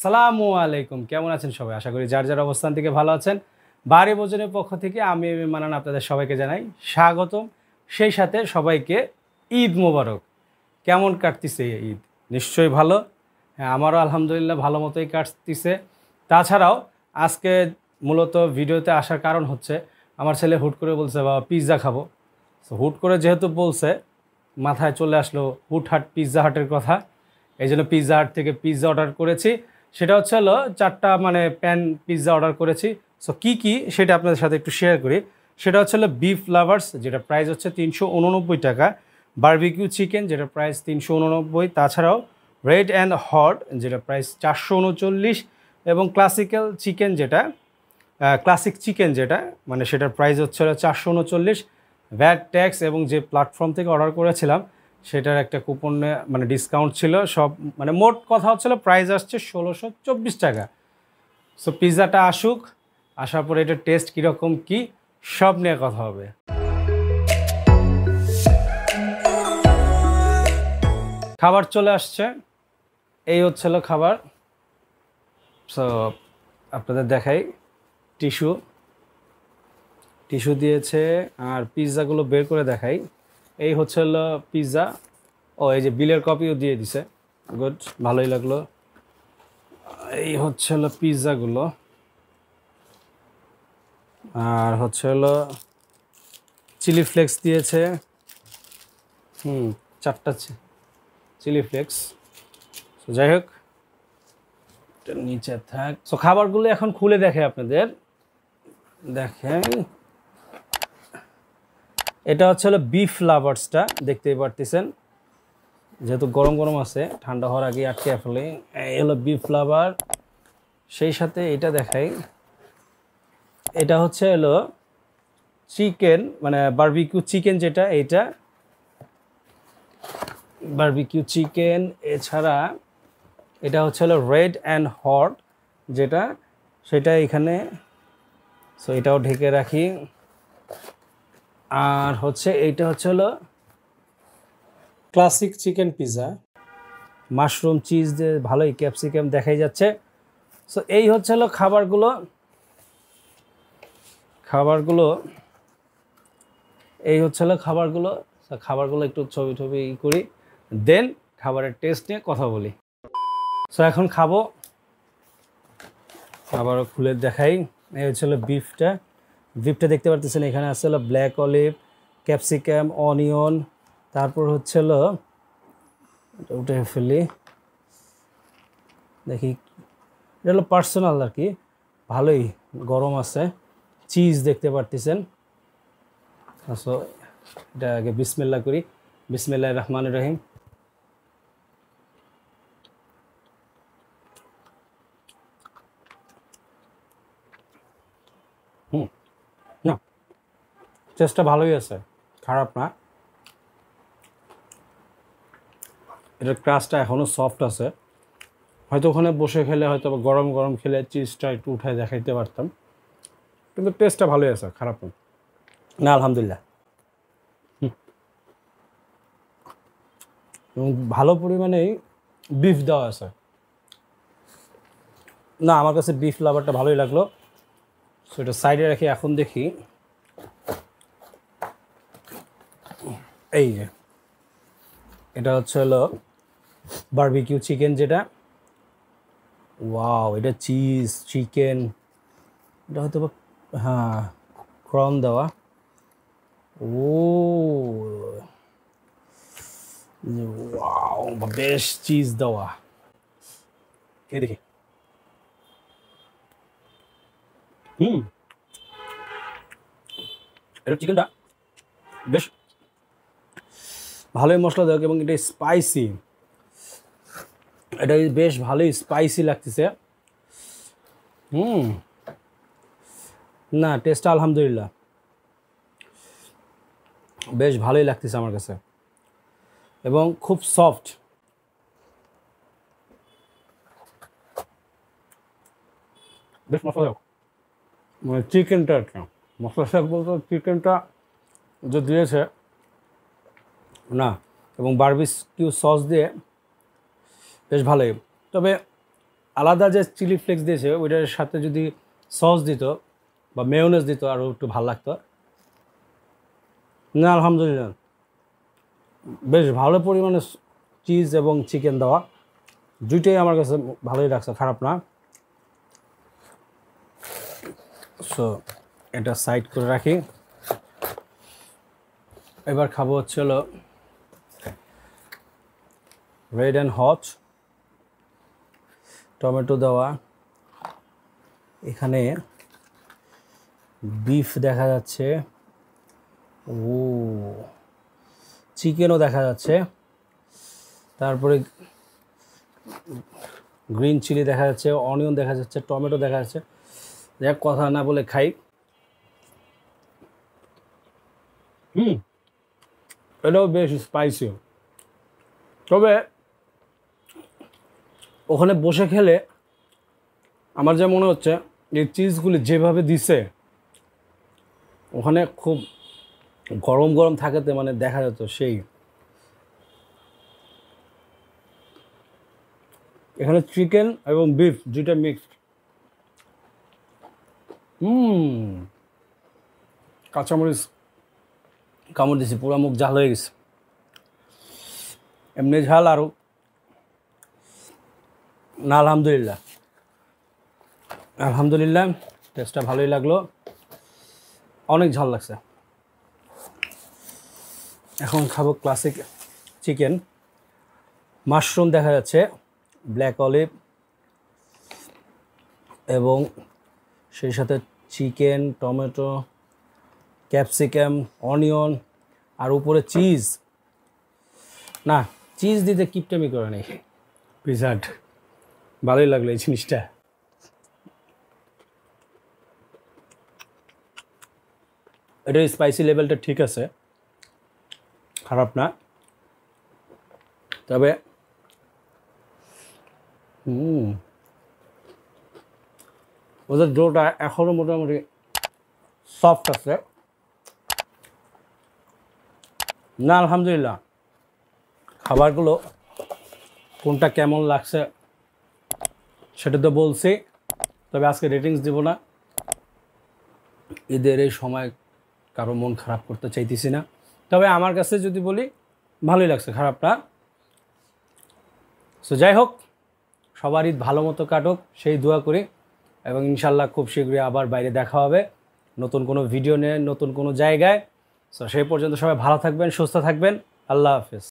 সালামু আলাইকুম, কেমন আছেন সবাই? আশা করি যার যার অবস্থান থেকে ভালো আছেন। বাড়ি ভোজনের পক্ষ থেকে আমি মানান আপনাদের সবাইকে জানাই স্বাগতম। সেই সাথে সবাইকে ঈদ মোবারক। কেমন কাটতিছে ঈদ? নিশ্চয়ই ভালো। হ্যাঁ, আমারও আলহামদুলিল্লাহ ভালো মতোই কাটতিছে। তাছাড়াও আজকে মূলত ভিডিওতে আসার কারণ হচ্ছে আমার ছেলে হুট করে বলছে বাবা পিৎজা খাবো। তো হুট করে যেহেতু বলছে মাথায় চলে আসলো হুটহাট পিৎজা হাটের কথা। এই জন্য পিৎজা হাট থেকে পিৎজা অর্ডার করেছি। সেটা হচ্ছে হলো 4টা প্যান পিৎজা অর্ডার করেছি। সো কী সেটা আপনাদের সাথে একটু শেয়ার করি। সেটা হচ্ছে হলো বিফ লাভার্স, যেটা প্রাইস হচ্ছে 389 টাকা। বারবিকিউ চিকেন, যেটা প্রাইস 389। তাছাড়াও রেড অ্যান্ড হট, যেটা প্রাইস 439। এবং ক্লাসিক্যাল চিকেন, যেটা ক্লাসিক চিকেন, যেটা সেটার প্রাইস হচ্ছে হলো 439। ভ্যাট ট্যাক্স এবং যে প্ল্যাটফর্ম থেকে অর্ডার করেছিলাম সেটার একটা কুপনে ডিসকাউন্ট ছিল। সব মোট কথা হচ্ছিল প্রাইস আসছে 1624 টাকা। সো পিৎজাটা আসুক, আসার পরে এটা টেস্ট কীরকম কী সব নিয়ে কথা হবে। খাবার চলে আসছে, এই হচ্ছিল খাবার। সো আপনাদের দেখাই, টিস্যু দিয়েছে আর পিৎজাগুলো বের করে দেখাই। এই হচ্ছে হলো পিৎজা। ও এই যে বিলের কপিও দিয়ে দিছে, গুড, ভালোই লাগলো। এই হচ্ছে হলো পিৎজাগুলো, আর হচ্ছে হলো চিলি ফ্লেক্স দিয়েছে। 4টা চিলি ফ্লেক্স। তো যাই হোক, নিচে থাক। সো খাবারগুলো এখন খুলে দেখে আপনাদের দেখেন। এটা হচ্ছে হলো বিফ লাভার্সটা, দেখতেই পারতেছেন, যেহেতু গরম গরম আছে, ঠান্ডা হওয়ার আগে আটকে ফেলে। এই হলো বিফ লাভার। সেই সাথে এটা দেখাই, এটা হচ্ছে হলো চিকেন, বারবিকিউ চিকেন, যেটা এইটা বারবিকিউ চিকেন। এছাড়া এটা হচ্ছে হলো রেড অ্যান্ড হট, যেটা সেটা এখানে। সো এটাও ঢেকে রাখি। আর হচ্ছে এইটা হচ্ছে হলো classic chicken pizza, mushroom cheese দিয়ে ভালোই ক্যাপসিকাম দেখাই যাচ্ছে। সো এই হচ্ছে হলো খাবারগুলো এই হচ্ছে হলো খাবারগুলো একটু ছবি করি, দেন খাবারের টেস্ট নিয়ে কথা বলি। সো এখন খাবো, আবারও খুলে দেখাই। এই হচ্ছে হলো বিফটা দেখতে পারতেছেন। এখানে আছে হলো ব্ল্যাক অলিভ, ক্যাপসিকাম, অনিয়ন, তারপর হচ্ছে হলো উঠে ফেলি, দেখি। এটা হলো পার্সোনাল আর কি, ভালোই গরম আছে। চিজ দেখতে পারতেছেন। সো এটা আগে বিসমিল্লাহ করি। বিসমিল্লাহির রহমানির রহিম। না, টেস্টটা ভালোই আছে, খারাপ না। এটার ক্রাস্টটা এখনও সফট আছে। হয়তো ওখানে বসে খেলে, হয়তো গরম গরম খেলে চিজটা একটু উঠায় দেখাইতে পারতাম, কিন্তু টেস্টটা ভালোই আছে, খারাপ না, আলহামদুলিল্লাহ। এবং ভালো পরিমাণেই বিফ দেওয়া আছে। না, আমার কাছে বিফ লাভারটা ভালোই লাগলো। সো এটা সাইডে রাখি। এখন দেখি, এই যে এটা হচ্ছে হলো বারবিকিউ চিকেন, যেটা ওয়াও, এটা চিজ চিকেন, এটা হয়তো হ্যাঁ ক্রম দেওয়া। ও ওয়াও, বেশ চিজ দেওয়া। এই দেখি, এটা চিকেনটা বেশ ভালোই মশলা দেওয়া, এবং এটা স্পাইসি, এটা বেশ ভালোই স্পাইসি লাগতেছে। না, টেস্টটা আলহামদুলিল্লাহ বেশ ভালোই লাগতেছে আমার কাছে, এবং খুব সফট। বেশ মশলা চিকেনটা আর কি, মশলা শাক বলতে চিকেনটা যে দিয়েছে না, এবং বারবিকিউ সস দিয়ে বেশ ভালোই। তবে আলাদা যে চিলি ফ্লেক্স দিয়েছে ওইটার সাথে যদি সস দিত বা মেয়োনেজ দিত আরও একটু ভালো লাগতো। না আলহামদুলিল্লাহ, বেশ ভালো পরিমাণে চিজ এবং চিকেন দেওয়া, দুইটাই আমার কাছে ভালোই লাগছে, খারাপ না। সো এটা সাইড করে রাখি। এবার খাবো হচ্ছে হলো রেড অ্যান্ড হট, টমেটো দেওয়া, এখানে বিফ দেখা যাচ্ছে, ও চিকেনও দেখা যাচ্ছে, তারপরে গ্রিন চিলি দেখা যাচ্ছে, অনিয়ন দেখা যাচ্ছে, টমেটো দেখা যাচ্ছে। দেখ কথা না বলে খাই। এটাও বেশ স্পাইসি, তবে ওখানে বসে খেলে আমার যা মনে হচ্ছে এই চিজগুলি যেভাবে দিছে ওখানে খুব গরম গরম থাকাতে মানে দেখা যেত সেই। এখানে চিকেন এবং বিফ দুইটা মিক্সড। কাঁচামরিচ কামড় দিছি, পুরো মুখ ঝাল হয়ে গেছে, এমনি ঝাল আরও না। আলহামদুলিল্লাহ, আলহামদুলিল্লাহ, টেস্টটা ভালোই লাগলো, অনেক ঝাল লাগছে। এখন খাবো ক্লাসিক চিকেন, মাশরুম দেখা যাচ্ছে, ব্ল্যাক অলিভ এবং সেই সাথে চিকেন, টমেটো, ক্যাপসিকাম, অনিয়ন আর উপরে চিজ। না, চিজ দিতে কিপটামি করে নেই, পিজাট ভালোই লাগলো এই জিনিসটা। এটা স্পাইসি লেভেলটা ঠিক আছে, খারাপ না, তবে ওদের ডোটা এখনও মোটামুটি সফট আছে। না আলহামদুলিল্লাহ, খাবারগুলো কোনটা কেমন লাগছে সেটা তো বলছি, তবে আজকে রেটিংস দিব না। ঈদের এই সময় কারো মন খারাপ করতে চাইতেছি না, তবে আমার কাছে যদি বলি ভালোই লাগছে, খারাপ না। সো যাই হোক, সবার ঈদ ভালো মতো কাটুক সেই দোয়া করি, এবং ইনশাল্লাহ খুব শীঘ্রই আবার বাইরে দেখা হবে নতুন কোনো ভিডিও নিয়ে, নতুন কোনো জায়গায়। সো সেই পর্যন্ত সবাই ভালো থাকবেন, সুস্থ থাকবেন, আল্লাহ হাফেজ।